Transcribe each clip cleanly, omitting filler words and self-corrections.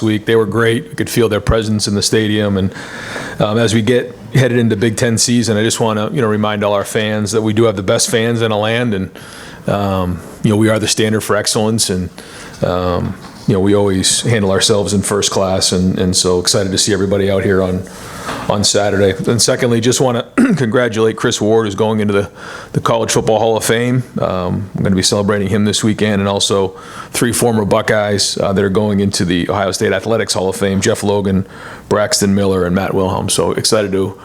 last week. They were great. We could feel their presence in the stadium. And as we get headed into Big Ten season, I just want to remind all our fans that we do have the best fans in the land, and we are the standard for excellence. And we always handle ourselves in first class, and so excited to see everybody out here on Saturday. And secondly, just want to congratulate Chris Ward, who's going into the College Football Hall of Fame. I'm going to be celebrating him this weekend, and also 3 former Buckeyes that are going into the Ohio State Athletics Hall of Fame: Jeff Logan, Braxton Miller, and Matt Wilhelm. So excited to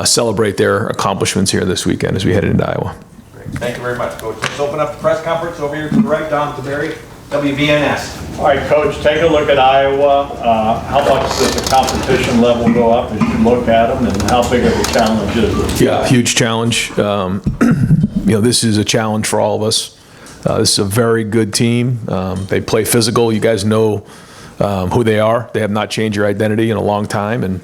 celebrate their accomplishments here this weekend as we head into Iowa. Great. Thank you very much, Coach. Let's open up the press conference over here to the right, Don DeBerry, WBNS. All right, Coach, take a look at Iowa. How much does the competition level go up as you look at them, and how big of a challenge is it? Yeah, huge challenge. This is a challenge for all of us. This is a very good team. They play physical. You guys know who they are. They have not changed your identity in a long time, and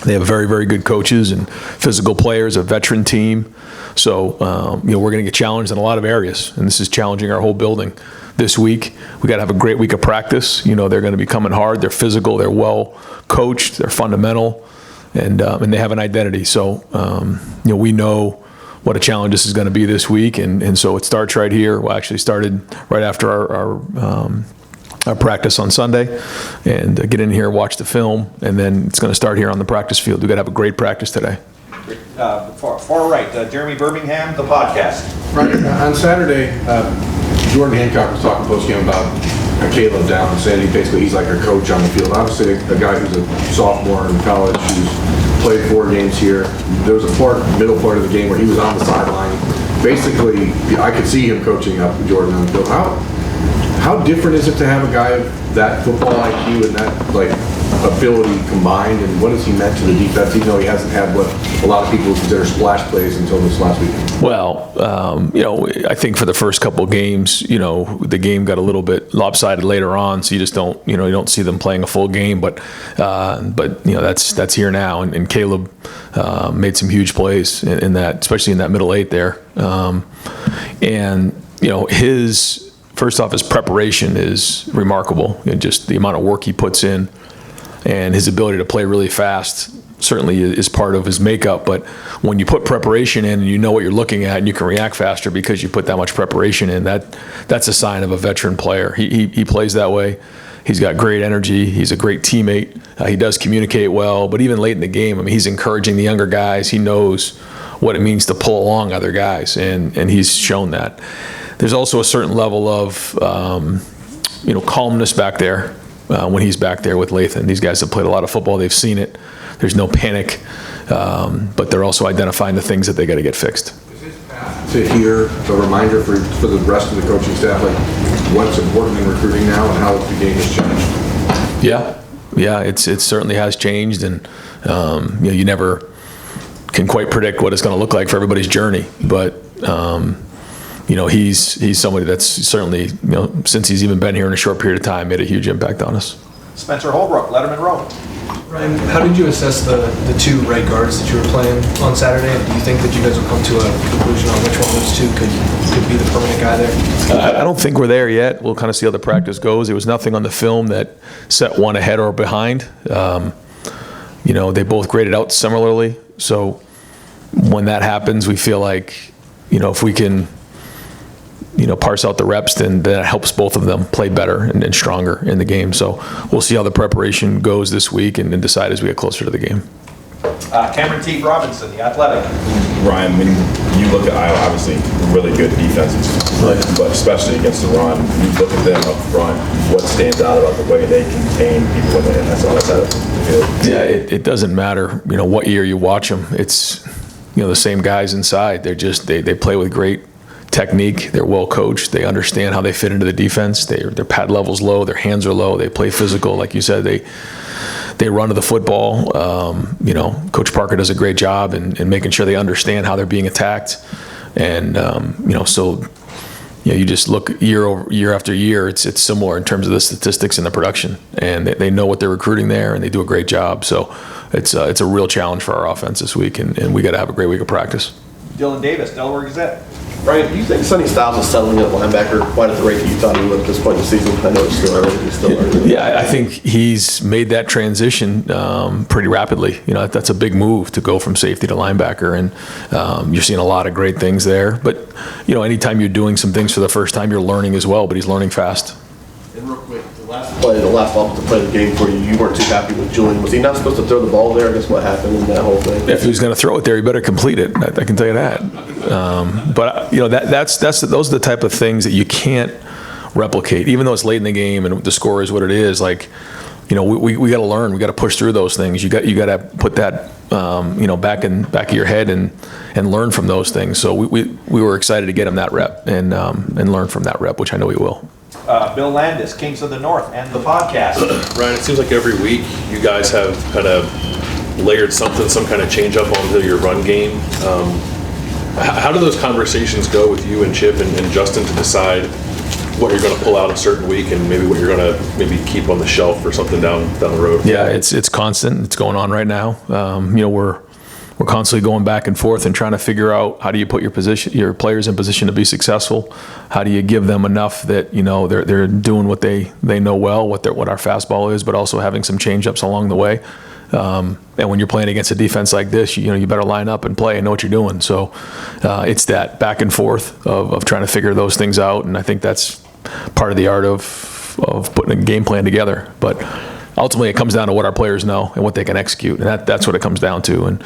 they have very, very good coaches and physical players, a veteran team. So, we're going to get challenged in a lot of areas, and this is challenging our whole building. This week, we got to have a great week of practice. They're going to be coming hard. They're physical. They're well coached. They're fundamental, and they have an identity. So, we know what a challenge this is going to be this week, and so it starts right here. Well, actually started right after our practice on Sunday, and get in here, watch the film, and then it's going to start here on the practice field. We got to have a great practice today. Far right, Jeremy Birmingham, the podcast. Right, on Saturday, Jordan Hancock was talking post-game about Caleb Down, and saying basically he's like a coach on the field. Obviously, a guy who's a sophomore in college who's played 4 games here. There was a middle part of the game where he was on the sideline. Basically, I could see him coaching up Jordan on the field. How different is it to have a guy of that football IQ and that ability combined, and what has he meant to the defense, even though he hasn't had what a lot of people consider splash plays until this last weekend? Well, I think for the first couple of games, the game got a little bit lopsided later on, so you just don't, you don't see them playing a full game. But that's here now, and Caleb made some huge plays in that, especially in that middle 8 there, and first off, his preparation is remarkable. Just the amount of work he puts in, and his ability to play really fast certainly is part of his makeup. But when you put preparation in and you know what you're looking at and you can react faster because you put that much preparation in, that's a sign of a veteran player. He plays that way. He's got great energy. He's a great teammate. He does communicate well. But even late in the game, he's encouraging the younger guys. He knows what it means to pull along other guys, and he's shown that. There's also a certain level of calmness back there when he's back there with Lathan. These guys have played a lot of football. They've seen it. There's no panic, but they're also identifying the things that they got to get fixed. Is his path to hear a reminder for the rest of the coaching staff, like what's important in recruiting now and how the game has changed? Yeah, it certainly has changed, and you never can quite predict what it's going to look like for everybody's journey, but he's somebody that's certainly, since he's even been here in a short period of time, made a huge impact on us. Spencer Holbrook, Letterman Row. Ryan, how did you assess the 2 right guards that you were playing on Saturday? And do you think that you guys will come to a conclusion on which one of those 2 could be the permanent guy there? I don't think we're there yet. We'll kind of see how the practice goes. There was nothing on the film that set one ahead or behind. They both graded out similarly. So when that happens, we feel like, if we can parse out the reps, then that helps both of them play better and stronger in the game. So we'll see how the preparation goes this week and decide as we get closer to the game. Cameron T. Robinson, The Athletic. Ryan, when you look at Iowa, obviously really good defenses, but especially against the run, you look at them up front, what stands out about the way they contain people when they're in that side of the field? Yeah, it doesn't matter, what year you watch them. It's, the same guys inside. They're just, they play with great technique. They're well coached. They understand how they fit into the defense. Their pad level's low. Their hands are low. They play physical. Like you said, they run to the football. Coach Parker does a great job in making sure they understand how they're being attacked. And, you just look year after year, it's similar in terms of the statistics and the production. And they know what they're recruiting there, and they do a great job. So it's a real challenge for our offense this week, and we got to have a great week of practice. Dylan Davis, Delaware Gazette. Ryan, do you think Sonny Styles is settling at linebacker quite at the rate that you thought he would at this point in the season? I know it's still early. He's still learning. Yeah, I think he's made that transition pretty rapidly. You know, that's a big move to go from safety to linebacker, and you're seeing a lot of great things there. But, you know, anytime you're doing some things for the first time, you're learning as well, but he's learning fast. And real quick, the last offensive play of the game for you, you weren't too happy with Julian. Was he not supposed to throw the ball there? I guess what happened in that whole thing? If he was going to throw it there, he better complete it. I can tell you that. But you know, those are the type of things that you can't replicate, even though it's late in the game and the score is what it is. Like, you know, we got to learn. We got to push through those things. You got to put that you know, back of your head and learn from those things. So we were excited to get him that rep and learn from that rep, which I know he will. Bill Landis, Kings of the North, and the podcast. Ryan, it seems like every week you guys have kind of layered something, some kind of change up onto your run game. How do those conversations go with you and Chip and Justin to decide what you're going to pull out a certain week and maybe what you're going to maybe keep on the shelf or something down the road? Yeah, it's constant. It's going on right now. You know, we're constantly going back and forth and trying to figure out how do you put your players in position to be successful. How do you give them enough that, you know, they're doing what they know well, what our fastball is, but also having some change-ups along the way. And when you're playing against a defense like this, you know, you better line up and play and know what you're doing. So it's that back and forth of trying to figure those things out, and I think that's part of the art of putting a game plan together. But ultimately, it comes down to what our players know and what they can execute, and that's what it comes down to. And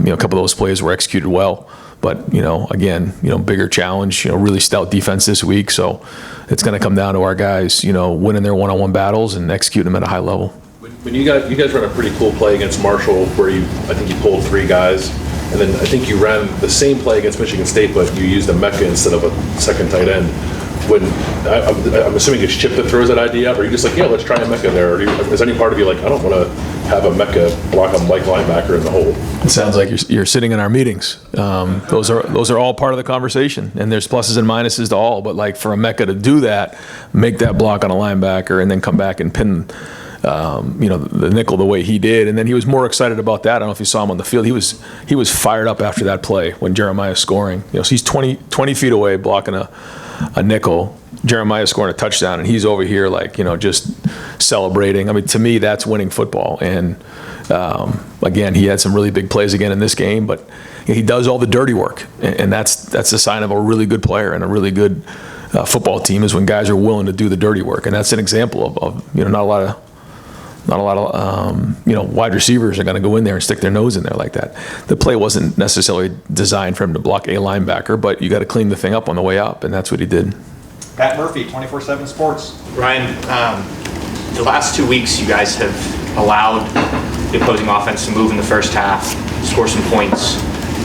you know, a couple of those plays were executed well, but you know, again, you know, bigger challenge. You know, really stout defense this week, so it's going to come down to our guys, you know, winning their one-on-one battles and executing them at a high level. When you guys ran a pretty cool play against Marshall, where I think you pulled 3 guys, and then I think you ran the same play against Michigan State, but you used a Mecca instead of a second tight end. When I'm assuming it's Chip that throws that idea out, or are you just like, yeah, let's try a Mecca there? Or is any part of you like, I don't want to have a Mecca block a Mike linebacker in the hole? It sounds like you're sitting in our meetings. Those are all part of the conversation, and there's pluses and minuses to all. But like for a Mecca to do that, make that block on a linebacker, and then come back and pin, you know, the nickel the way he did, and then he was more excited about that. I don't know if you saw him on the field. He was fired up after that play when Jeremiah's scoring. You know, so he's 20 feet away blocking a nickel. Jeremiah scoring a touchdown, and he's over here like, you know, just celebrating. I mean, to me, that's winning football. And again, he had some really big plays again in this game, but he does all the dirty work, and that's a sign of a really good player and a really good football team, is when guys are willing to do the dirty work. And that's an example of you know, not a lot of you know, wide receivers are going to go in there and stick their nose in there like that. The play wasn't necessarily designed for him to block a linebacker, but you got to clean the thing up on the way up, and that's what he did. Pat Murphy, 24/7 Sports. Ryan, the last 2 weeks you guys have allowed the opposing offense to move in the first half, score some points.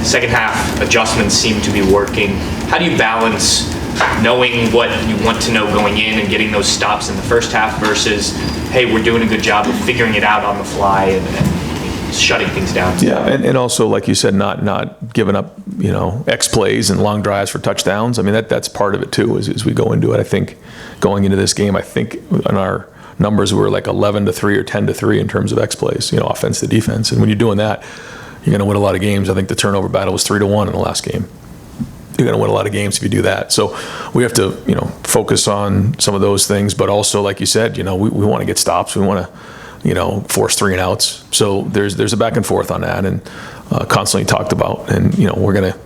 Second half adjustments seem to be working. How do you balance knowing what you want to know going in and getting those stops in the first half versus, hey, we're doing a good job of figuring it out on the fly and shutting things down? Yeah, and also, like you said, not giving up, you know, X plays and long drives for touchdowns. I mean, that's part of it too, as we go into it. I think going into this game, I think in our numbers we were like 11-3 or 10-3 in terms of X plays, you know, offense to defense. And when you're doing that, you're going to win a lot of games. I think the turnover battle was 3-1 in the last game. You're going to win a lot of games if you do that. So we have to, you know, focus on some of those things, but also, like you said, you know, we want to get stops. We want to, you know, force 3 and outs. So there's a back and forth on that, and constantly talked about. And, you know, we're going to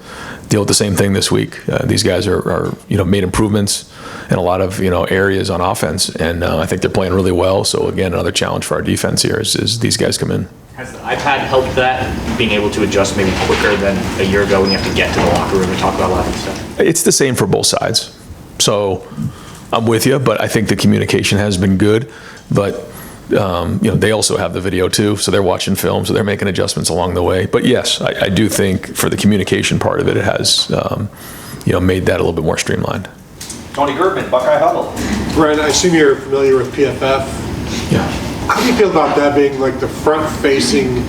deal with the same thing this week. These guys are, you know, made improvements in a lot of, you know, areas on offense, and I think they're playing really well. So again, another challenge for our defense here is these guys come in. Has the iPad helped that, being able to adjust maybe quicker than a year ago when you have to get to the locker room and talk about a lot of stuff? It's the same for both sides. So I'm with you, but I think the communication has been good. But you know, they also have the video too, so they're watching film, so they're making adjustments along the way. But yes, I do think for the communication part of it, it has you know, made that a little bit more streamlined. Tony Gertman, Buckeye Huddle. Brian, I assume you're familiar with PFF. Yeah. How do you feel about that being like the front-facing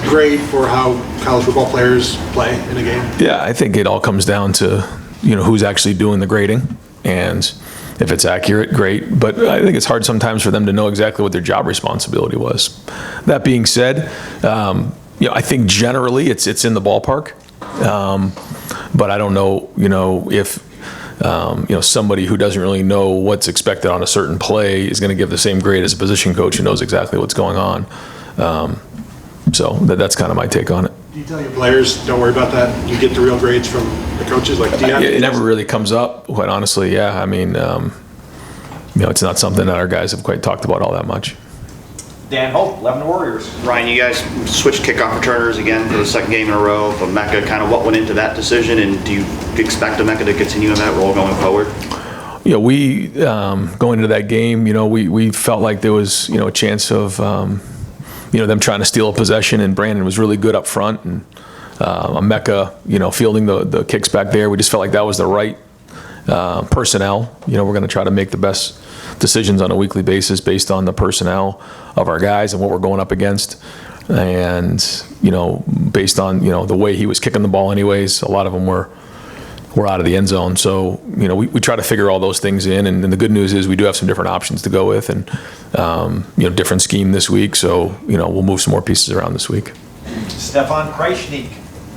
grade for how college football players play in a game? Yeah, I think it all comes down to, you know, who's actually doing the grading, and if it's accurate, great. But I think it's hard sometimes for them to know exactly what their job responsibility was. That being said, you know, I think generally it's in the ballpark. But I don't know, if somebody who doesn't really know what's expected on a certain play is going to give the same grade as a position coach who knows exactly what's going on. So that's kind of my take on it. Do you tell your players, don't worry about that, you get the real grades from the coaches? Like, do you have It never really comes up, quite honestly, yeah. I mean, it's not something that our guys have quite talked about all that much. Dan Hope, Lebanon Warriors. Ryan, you guys switched kickoff returners again for the second game in a row for Mecca. Kind of what went into that decision, and do you expect Mecca to continue in that role going forward? We going into that game, we felt like there was, a chance of, them trying to steal a possession, and Brandon was really good up front, and Mecca, fielding the kicks back there. We just felt like that was the right personnel. We're going to try to make the best decisions on a weekly basis based on the personnel of our guys and what we're going up against. And, based on, the way he was kicking the ball anyways, a lot of them were out of the end zone. So, we try to figure all those things in. And the good news is we do have some different options to go with and, different scheme this week. So, we'll move some more pieces around this week. Stefan Kreisnig,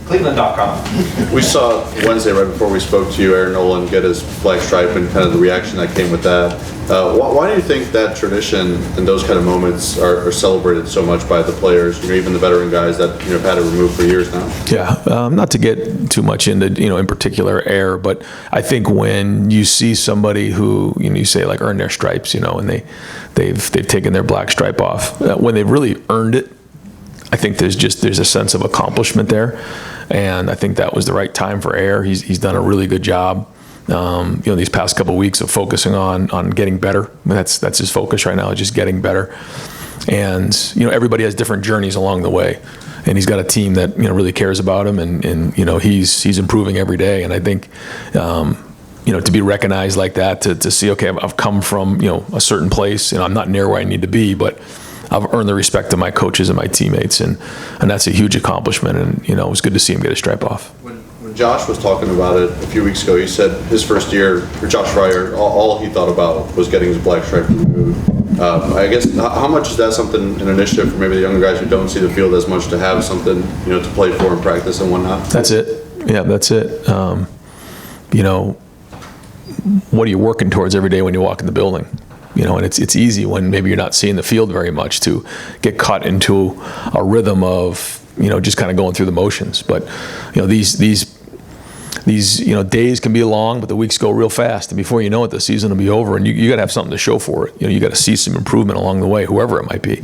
Cleveland.com. We saw Wednesday, right before we spoke to you, Aaron Nolan get his black stripe and kind of the reaction that came with that. Why do you think that tradition and those kind of moments are celebrated so much by the players, even the veteran guys that have had it removed for years now? Yeah, not to get too much into in particular air, but I think when you see somebody who you say like earn their stripes, and they've taken their black stripe off, when they've really earned it, I think there's a sense of accomplishment there, and I think that was the right time for Air. He's done a really good job. These past couple of weeks of focusing on getting better. That's his focus right now, just getting better. And everybody has different journeys along the way, and he's got a team that really cares about him, and he's improving every day. And I think to be recognized like that, to see, okay, I've come from a certain place, I'm not near where I need to be, but I've earned the respect of my coaches and my teammates, and that's a huge accomplishment. And it was good to see him get a stripe off. When Josh was talking about it a few weeks ago, he said his first year, or Josh Fryer, all he thought about was getting his black stripe removed. I guess how much is that an initiative for maybe the younger guys who don't see the field as much to have something to play for and practice and whatnot? That's it. Yeah, that's it. What are you working towards every day when you walk in the building? And it's easy when maybe you're not seeing the field very much to get caught into a rhythm of just kind of going through the motions. But these days can be long, but the weeks go real fast, and before you know it, the season will be over, and you got to have something to show for it. You got to see some improvement along the way, whoever it might be,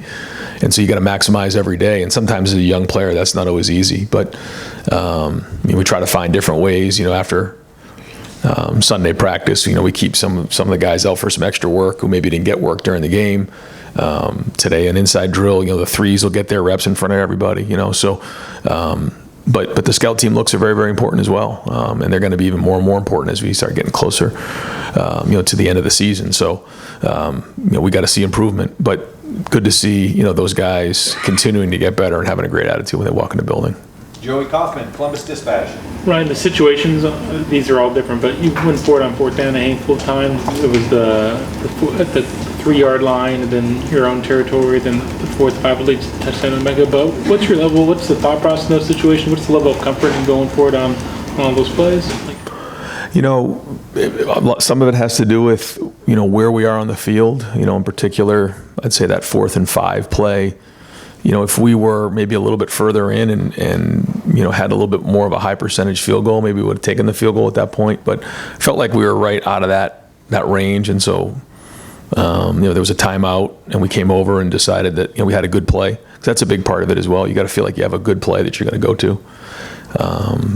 and so you got to maximize every day. And sometimes as a young player, that's not always easy, but we try to find different ways. After Sunday practice, we keep some of the guys out for some extra work who maybe didn't get work during the game. Today, an inside drill, the threes will get their reps in front of everybody, so, but the scout team looks are very, very important as well. And they're going to be even more and more important as we start getting closer, to the end of the season. So, we got to see improvement, but good to see, those guys continuing to get better and having a great attitude when they walk in the building. Joey Kaufman, Columbus Dispatch. Ryan, the situations, these are all different, but you went for it on fourth down a handful of times. It was at the 3-yard line, and then your own territory, then the fourth 5 leads touchdown and Mecca. But what's your level? What's the thought process in those situations? What's the level of comfort in going for it on all those plays? Some of it has to do with where we are on the field. In particular, I'd say that 4th and 5 play. If we were maybe a little bit further in and had a little bit more of a high percentage field goal, maybe we would have taken the field goal at that point. But felt like we were right out of that range, and so there was a timeout, and we came over and decided that we had a good play. That's a big part of it as well. You got to feel like you have a good play that you're going to go to.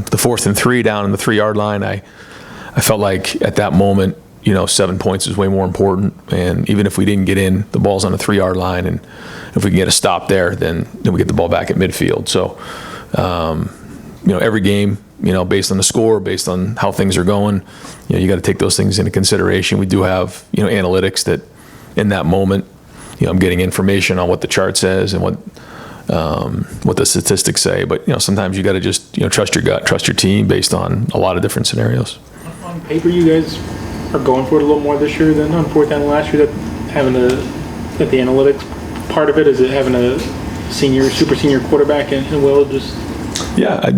The 4th and 3 down in the 3-yard line, I felt like at that moment, 7 points is way more important. And even if we didn't get in, the ball's on the 3-yard line, and if we can get a stop there, then we get the ball back at midfield. So, every game, based on the score, based on how things are going, you got to take those things into consideration. We do have, analytics that in that moment, I'm getting information on what the chart says and what the statistics say. But, sometimes you got to just, trust your gut, trust your team based on a lot of different scenarios. On paper, you guys are going for it a little more this year than on fourth down last year. That having the analytics part of it, is it having a super senior quarterback and Will just? Yeah,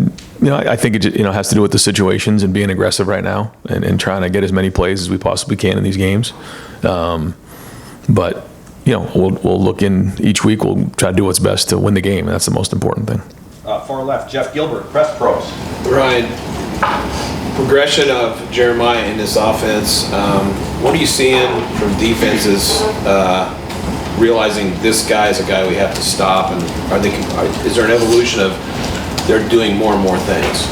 I think it has to do with the situations and being aggressive right now and trying to get as many plays as we possibly can in these games. But we'll look in each week. We'll try to do what's best to win the game, and that's the most important thing. Far left, Jeff Gilbert, Press Pros. Ryan, progression of Jeremiah in this offense. What are you seeing from defenses realizing this guy is a guy we have to stop, and is there an evolution of they're doing more and more things?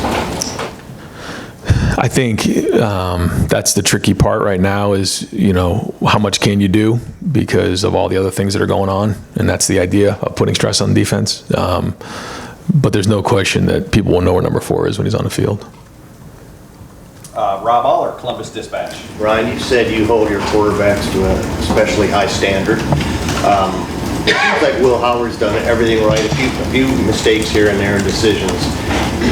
I think that's the tricky part right now is, how much can you do because of all the other things that are going on, and that's the idea of putting stress on defense. But there's no question that people will know where number 4 is when he's on the field. Rob Aller, Columbus Dispatch. Ryan, you said you hold your quarterbacks to an especially high standard. It seems like Will Howard's done everything right. A few mistakes here and there in decisions.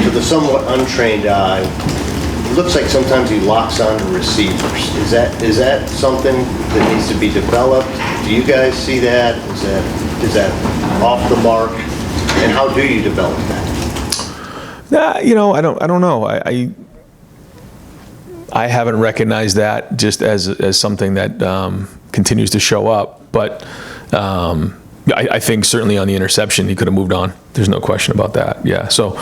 To the somewhat untrained eye, it looks like sometimes he locks on to receivers. Is that something that needs to be developed? Do you guys see that? Is that off the mark? And how do you develop that? I don't know. I haven't recognized that just as something that continues to show up, but I think certainly on the interception he could have moved on. There's no question about that. Yeah. So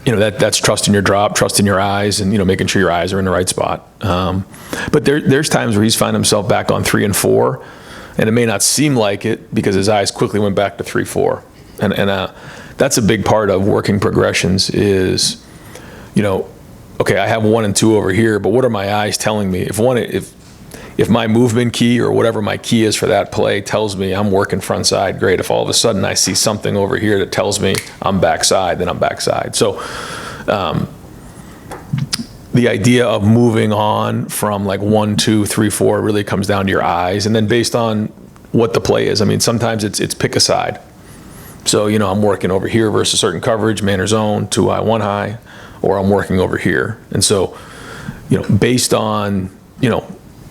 that's trusting your drop, trusting your eyes, and making sure your eyes are in the right spot. But there's times where he's found himself back on 3 and 4, and it may not seem like it because his eyes quickly went back to 3-4, and that's a big part of working progressions is, okay, I have 1 and 2 over here, but what are my eyes telling me? If my movement key or whatever my key is for that play tells me I'm working front side, great. If all of a sudden I see something over here that tells me I'm backside, then I'm backside. So the idea of moving on from like 1, 2, 3, 4 really comes down to your eyes, and then based on what the play is. I mean, sometimes it's pick a side. So I'm working over here versus certain coverage, man or zone, 2 high, 1 high, or I'm working over here. And so, based on,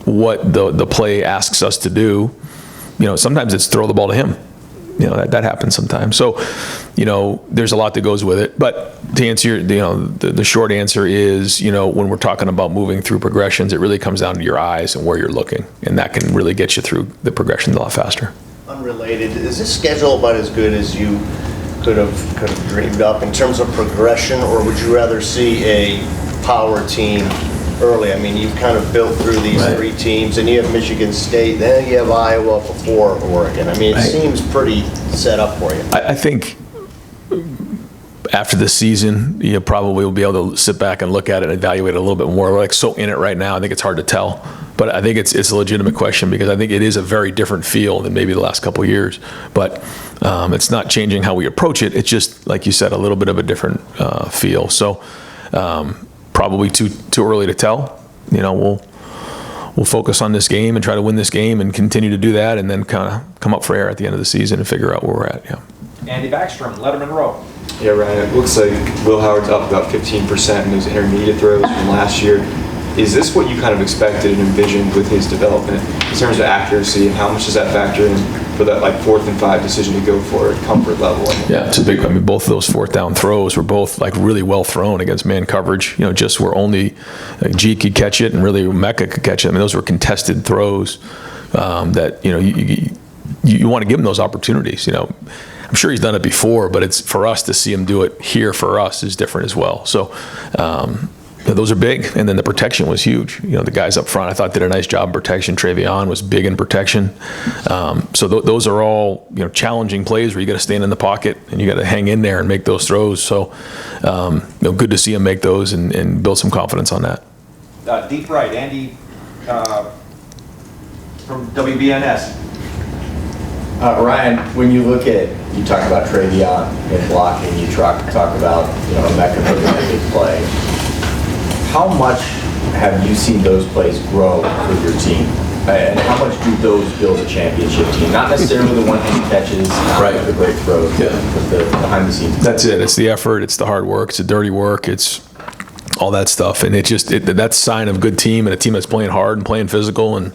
what the play asks us to do, sometimes it's throw the ball to him. That happens sometimes. So, there's a lot that goes with it. But to answer the short answer is, when we're talking about moving through progressions, it really comes down to your eyes and where you're looking. And that can really get you through the progression a lot faster. Unrelated, is this schedule about as good as you could have dreamed up in terms of progression, or would you rather see a power team early? I mean, you've kind of built through these 3 teams, and you have Michigan State, then you have Iowa before Oregon. I mean, it seems pretty set up for you. I think after the season, you probably will be able to sit back and look at it and evaluate it a little bit more. We're so in it right now, I think it's hard to tell. But I think it's a legitimate question because I think it is a very different feel than maybe the last couple of years. But it's not changing how we approach it. It's just, like you said, a little bit of a different feel. So probably too early to tell. We'll focus on this game and try to win this game and continue to do that, and then kind of come up for air at the end of the season and figure out where we're at. Yeah. Andy Backstrom, Letterman Row. Yeah, Ryan, it looks like Will Howard's up about 15% in those intermediate throws from last year. Is this what you kind of expected and envisioned with his development in terms of accuracy, and how much does that factor in for that 4th and 5 decision to go for it, comfort level? Yeah, it's a big. I mean, both of those 4th down throws were both really well thrown against man coverage. Just where only G could catch it and really Mecca could catch it. I mean, those were contested throws that you want to give him those opportunities. I'm sure he's done it before, but it's for us to see him do it here for us is different as well. So. Those are big, and then the protection was huge. The guys up front, I thought, did a nice job in protection. Travion was big in protection. So those are all challenging plays where you got to stand in the pocket and you got to hang in there and make those throws. So good to see him make those and build some confidence on that. Deep right, Andy from WBNS. Ryan, when you talk about Travion and blocking, you talk about Mecca making a big play. How much have you seen those plays grow with your team? And how much do those build a championship team? Not necessarily the one-hand catches, not the great throws, but the behind the scenes. That's it. It's the effort. It's the hard work. It's the dirty work. It's all that stuff. And that's a sign of a good team and a team that's playing hard and playing physical. And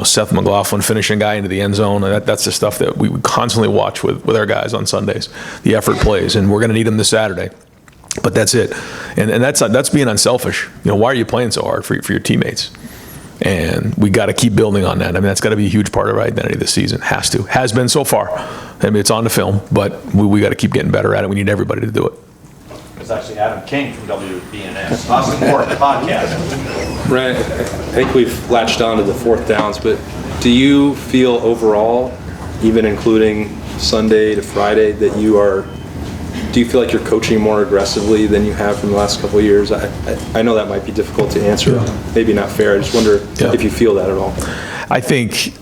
Seth McLaughlin finishing a guy into the end zone. That's the stuff that we constantly watch with our guys on Sundays. The effort plays, and we're going to need them this Saturday. But that's it, and that's being unselfish. Why are you playing so hard for your teammates? And we got to keep building on that. I mean, that's got to be a huge part of our identity this season. Has been so far. I mean, it's on the film, but we got to keep getting better at it. We need everybody to do it. It's actually Adam King from WBNS. Awesome work, podcast. Right. I think we've latched on to the fourth downs, but do you feel overall, even including Sunday to Friday, that do you feel like you're coaching more aggressively than you have from the last couple of years? I know that might be difficult to answer, maybe not fair. I just wonder if you feel that at all. I think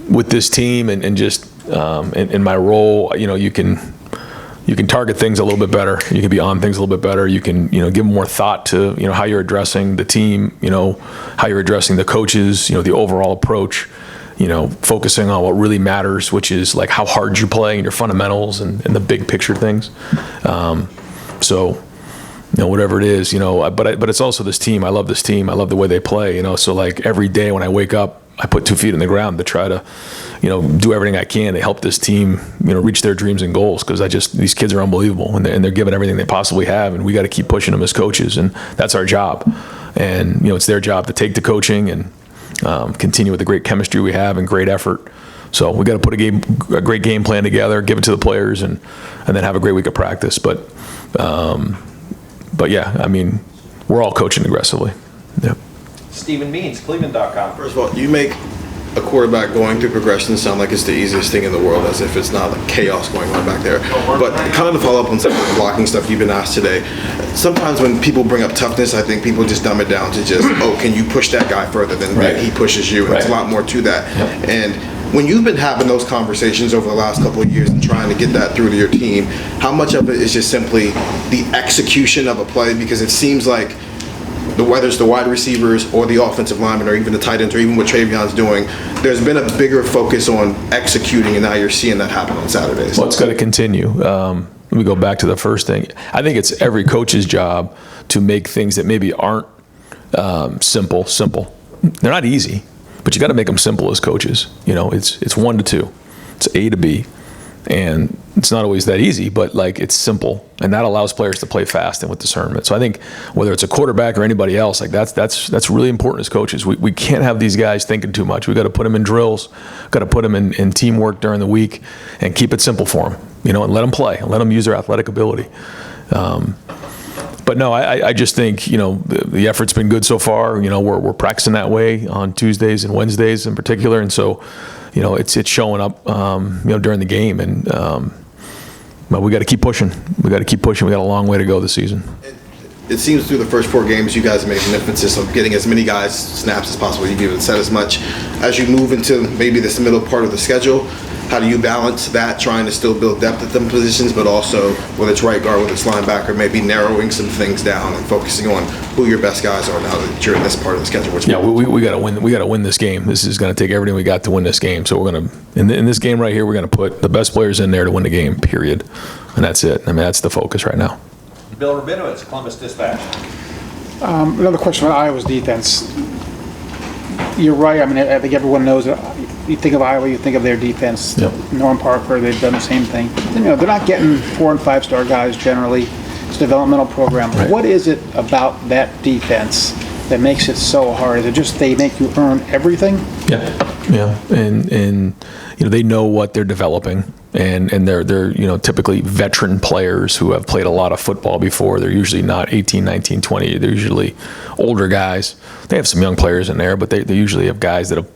with this team and just in my role, you can target things a little bit better. You can be on things a little bit better. You can give more thought to how you're addressing the team, how you're addressing the coaches, the overall approach. Focusing on what really matters, which is like how hard you play and your fundamentals and the big picture things. So, whatever it is, but it's also this team. I love this team. I love the way they play, so like every day when I wake up, I put 2 feet in the ground to try to, do everything I can to help this team, reach their dreams and goals. Cause these kids are unbelievable and they're giving everything they possibly have. And we got to keep pushing them as coaches, and that's our job. And, it's their job to take the coaching and, continue with the great chemistry we have and great effort. So we got to put a great game plan together, give it to the players, and then have a great week of practice. But yeah, I mean, we're all coaching aggressively. Yeah. Stephen Means, Cleveland.com. First of all, you make a quarterback going through progression sound like it's the easiest thing in the world, as if it's not like chaos going on back there. But kind of to follow up on some of the blocking stuff you've been asked today, sometimes when people bring up toughness, I think people just dumb it down to just, can you push that guy further than he pushes you? And it's a lot more to that. Yep. And when you've been having those conversations over the last couple of years and trying to get that through to your team, how much of it is just simply the execution of a play? Because it seems like whether it's the wide receivers or the offensive linemen or even the tight ends or even what Travion's doing, there's been a bigger focus on executing, and now you're seeing that happen on Saturdays. Well, it's got to continue. Let me go back to the first thing. I think it's every coach's job to make things that maybe aren't simple. They're not easy, but you got to make them simple as coaches. It's 1 to 2. It's A to B. And it's not always that easy, but like it's simple, and that allows players to play fast and with discernment. So I think whether it's a quarterback or anybody else, like that's really important as coaches. We can't have these guys thinking too much. We got to put them in drills, got to put them in teamwork during the week, and keep it simple for them. And let them play, and let them use their athletic ability. But no, I just think the effort's been good so far. We're practicing that way on Tuesdays and Wednesdays in particular, and so. It's showing up, during the game, and but we got to keep pushing. We got a long way to go this season. It seems through the first 4 games, you guys have made an emphasis of getting as many guys snaps as possible. You've even said as much. As you move into maybe this middle part of the schedule, how do you balance that, trying to still build depth at them positions, but also whether it's right guard, whether it's linebacker, maybe narrowing some things down and focusing on who your best guys are now that you're in this part of the schedule? We got to win. We got to win this game. This is going to take everything we got to win this game. So we're going to in this game right here, we're going to put the best players in there to win the game. Period. And that's it. I mean, that's the focus right now. Bill Rabinowitz, Columbus Dispatch. Another question about Iowa's defense. You're right. I mean, I think everyone knows that. You think of Iowa, you think of their defense. Yep. Norm Parker, they've done the same thing. They're not getting 4- and 5-star guys generally. It's a developmental program. Right. What is it about that defense that makes it so hard? Is it just they make you earn everything? Yeah, and they know what they're developing, and they're typically veteran players who have played a lot of football before. They're usually not 18, 19, 20. They're usually older guys. They have some young players in there, but they usually have guys that have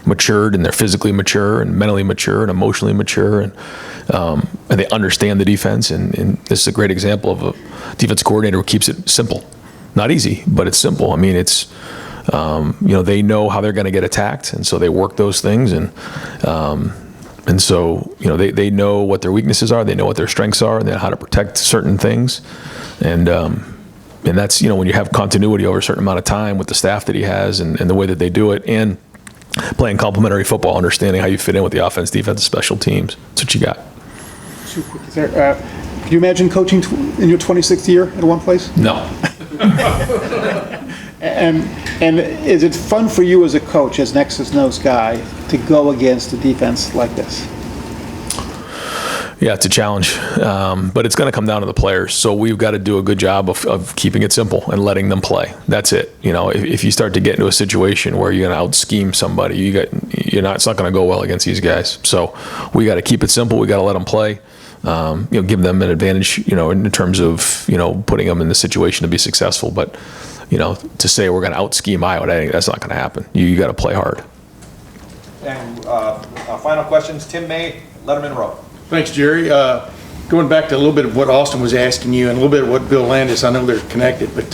matured, and they're physically mature and mentally mature and emotionally mature, and they understand the defense. And this is a great example of a defensive coordinator who keeps it simple. Not easy, but it's simple. I mean, it's they know how they're going to get attacked, and so they work those things, and so they know what their weaknesses are, they know what their strengths are, and they know how to protect certain things, and that's when you have continuity over a certain amount of time with the staff that he has and the way that they do it, and playing complementary football, understanding how you fit in with the offense, defense, and special teams. That's what you got. Super quick. Can you imagine coaching in your 26th year at one place? No. And is it fun for you as a coach, as Nexus Nose guy, to go against a defense like this? Yeah, it's a challenge, but it's going to come down to the players. So we've got to do a good job of keeping it simple and letting them play. That's it. You know, if you start to get into a situation where you're going to out-scheme somebody, it's not going to go well against these guys. So we got to keep it simple. We got to let them play. Give them an advantage, in terms of, putting them in the situation to be successful. But, to say we're going to out-scheme Iowa, I think that's not going to happen. You got to play hard. And final questions, Tim May, Letterman Row. Thanks, Jerry. Going back to a little bit of what Austin was asking you and a little bit of what Bill Landis, I know they're connected, but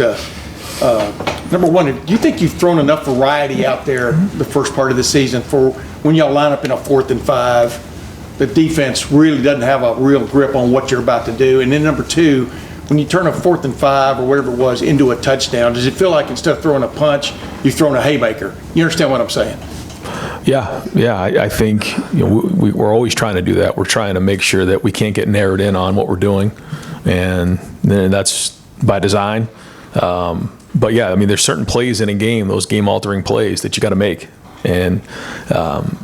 number one, do you think you've thrown enough variety out there the first part of the season for when y'all line up in a 4th and 5, the defense really doesn't have a real grip on what you're about to do? And then number two, when you turn a 4th and 5 or whatever it was into a touchdown, does it feel like instead of throwing a punch, you've thrown a haymaker? You understand what I'm saying? Yeah. I think we're always trying to do that. We're trying to make sure that we can't get narrowed in on what we're doing, and then that's by design. But yeah, I mean, there's certain plays in a game, those game-altering plays that you got to make, and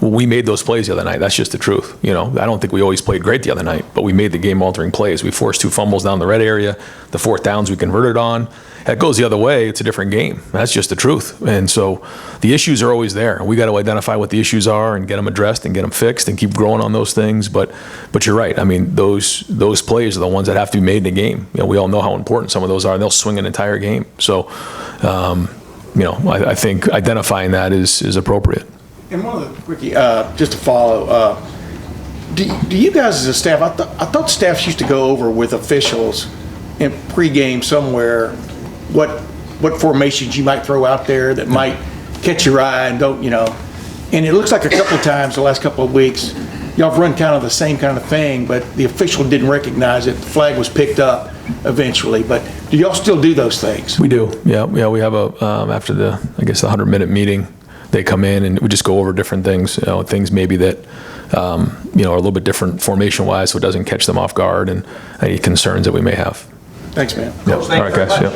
we made those plays the other night. That's just the truth. I don't think we always played great the other night, but we made the game-altering plays. We forced 2 fumbles down the red area. The 4th downs we converted on. That goes the other way, it's a different game. That's just the truth. And so the issues are always there. We got to identify what the issues are and get them addressed and get them fixed and keep growing on those things. But you're right. I mean, those plays are the ones that have to be made in the game. We all know how important some of those are. They'll swing an entire game. So, I think identifying that is appropriate. And one of the quickie, just to follow, do you guys as a staff, I thought staffs used to go over with officials in pregame somewhere what formations you might throw out there that might catch your eye and don't, and it looks like a couple of times the last couple of weeks, y'all have run kind of the same kind of thing, but the official didn't recognize it. The flag was picked up eventually, but do y'all still do those things? We do. Yeah. We have after the 100-minute meeting, they come in and we just go over different things, things maybe that, are a little bit different formation-wise so it doesn't catch them off guard and any concerns that we may have. Thanks, man. Yep. All right, guys. Yep.